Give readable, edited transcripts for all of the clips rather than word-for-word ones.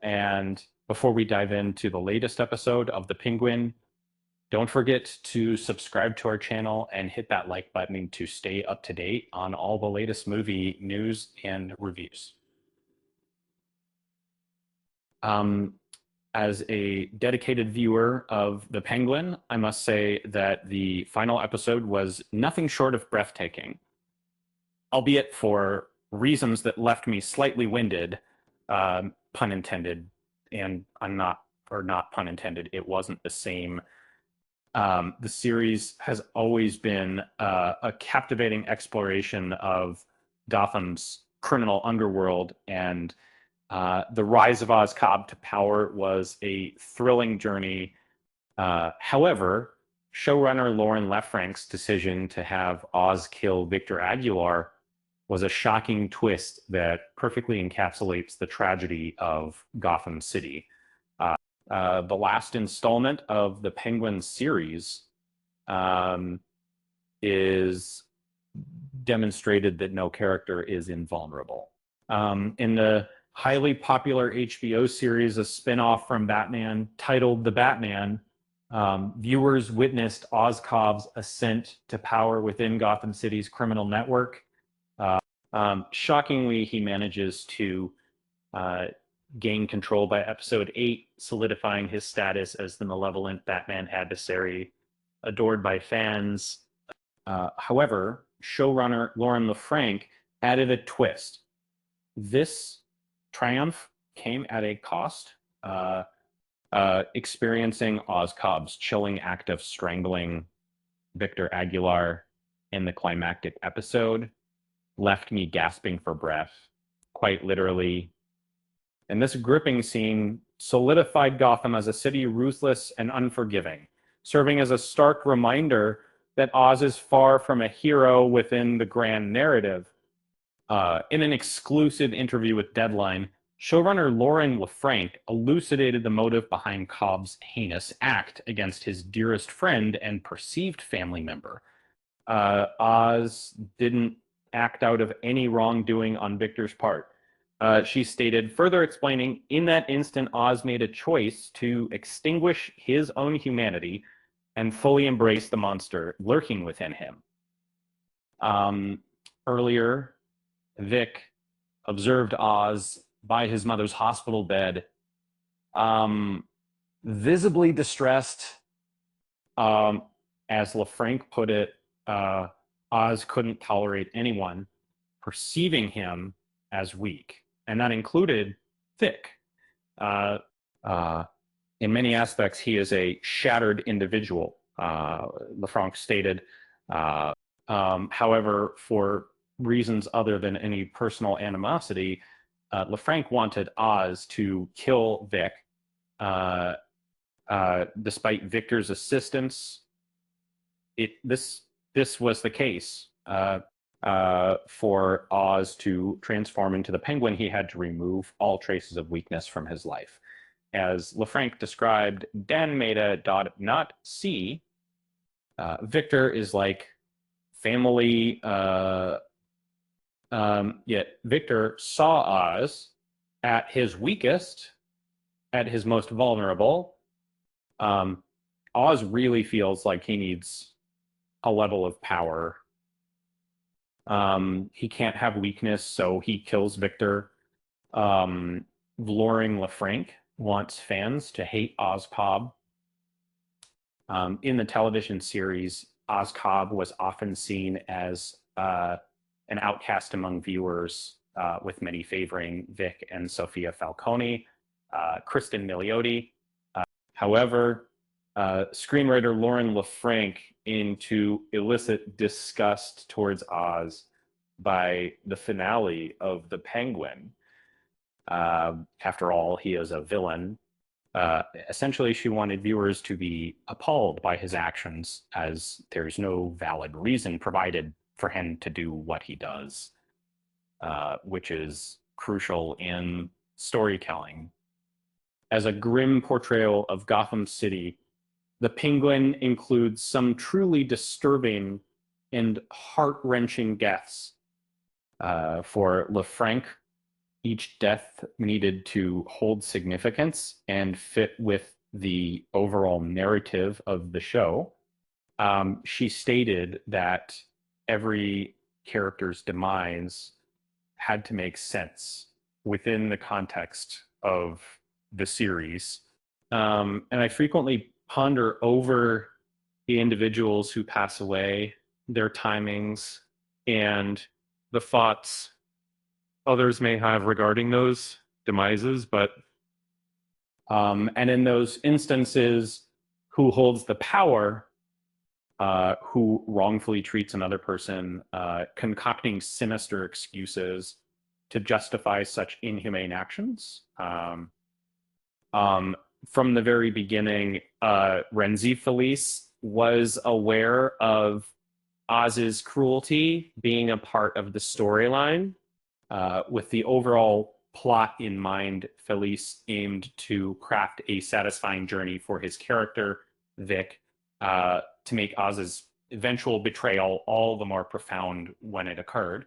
And before we dive into the latest episode of The Penguin, don't forget to subscribe to our channel and hit that like button to stay up to date on all the latest movie news and reviews. As a dedicated viewer of The Penguin, I must say that the final episode was nothing short of breathtaking, albeit for reasons that left me slightly winded, pun intended, and not pun intended, it wasn't the same. The series has always been a captivating exploration of Gotham's criminal underworld, and the rise of Oz Cobb to power was a thrilling journey. However, showrunner Lauren Lefrank's decision to have Oz kill Victor Aguilar was a shocking twist that perfectly encapsulates the tragedy of Gotham City. The last installment of the Penguin series is demonstrated that no character is invulnerable. In the highly popular HBO series, a spin-off from Batman titled The Batman, viewers witnessed Oz Cobb's ascent to power within Gotham City's criminal network. Shockingly, he manages to gain control by episode 8, solidifying his status as the malevolent Batman adversary, adored by fans. However, showrunner Lauren LeFranc added a twist. This triumph came at a cost. Experiencing Oz Cobb's chilling act of strangling Victor Aguilar in the climactic episode left me gasping for breath, quite literally. And this gripping scene solidified Gotham as a city ruthless and unforgiving, serving as a stark reminder that Oz is far from a hero within the grand narrative. In an exclusive interview with Deadline, showrunner Lauren LeFranc elucidated the motive behind Cobb's heinous act against his dearest friend and perceived family member. Oz didn't act out of any wrongdoing on Victor's part. She stated, further explaining, in that instant, Oz made a choice to extinguish his own humanity and fully embrace the monster lurking within him. Earlier, Vic observed Oz by his mother's hospital bed, visibly distressed. As LeFranc put it, Oz couldn't tolerate anyone perceiving him as weak, and that included Vic. In many aspects, he is a shattered individual, LeFranc stated. However, for reasons other than any personal animosity, LeFranc wanted Oz to kill Vic. Despite Victor's assistance, this was the case. For Oz to transform into the Penguin, he had to remove all traces of weakness from his life. As LeFranc described, Dan Maida not see Victor is like family. Yet Victor saw Oz at his weakest, at his most vulnerable. Oz really feels like he needs a level of power. He can't have weakness, so he kills Victor. Lauren LeFranc wants fans to hate Oz Cobb. In the television series, Oz Cobb was often seen as an outcast among viewers, with many favoring Vic and Sophia Falcone, Kristen Milioti. However, screenwriter Lauren LeFranc, to elicit disgust towards Oz by the finale of The Penguin. After all, he is a villain. Essentially, she wanted viewers to be appalled by his actions, as there's no valid reason provided for him to do what he does, which is crucial in storytelling. As a grim portrayal of Gotham City, The Penguin includes some truly disturbing and heart-wrenching deaths. For LeFranc, each death needed to hold significance and fit with the overall narrative of the show, she stated that every character's demise had to make sense within the context of the series. And I frequently ponder over the individuals who pass away, their timings, and the thoughts others may have regarding those demises. And in those instances, who holds the power, who wrongfully treats another person, concocting sinister excuses to justify such inhumane actions. From the very beginning, Renzi Felice was aware of Oz's cruelty being a part of the storyline. With the overall plot in mind, Felice aimed to craft a satisfying journey for his character, Vic, to make Oz's eventual betrayal all the more profound when it occurred.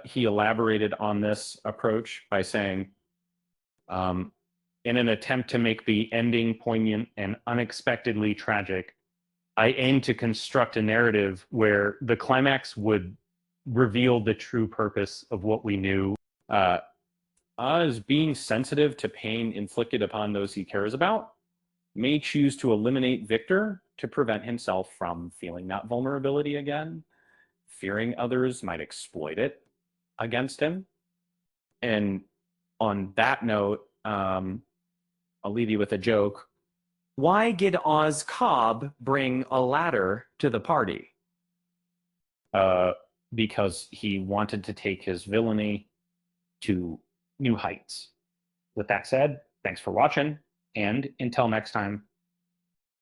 He elaborated on this approach by saying, in an attempt to make the ending poignant and unexpectedly tragic, I aim to construct a narrative where the climax would reveal the true purpose of what we knew. Oz, being sensitive to pain inflicted upon those he cares about, may choose to eliminate Victor to prevent himself from feeling that vulnerability again, fearing others might exploit it against him. And on that note, I'll leave you with a joke. Why did Oz Cobb bring a ladder to the party? Because he wanted to take his villainy to new heights. With that said, thanks for watching, and until next time,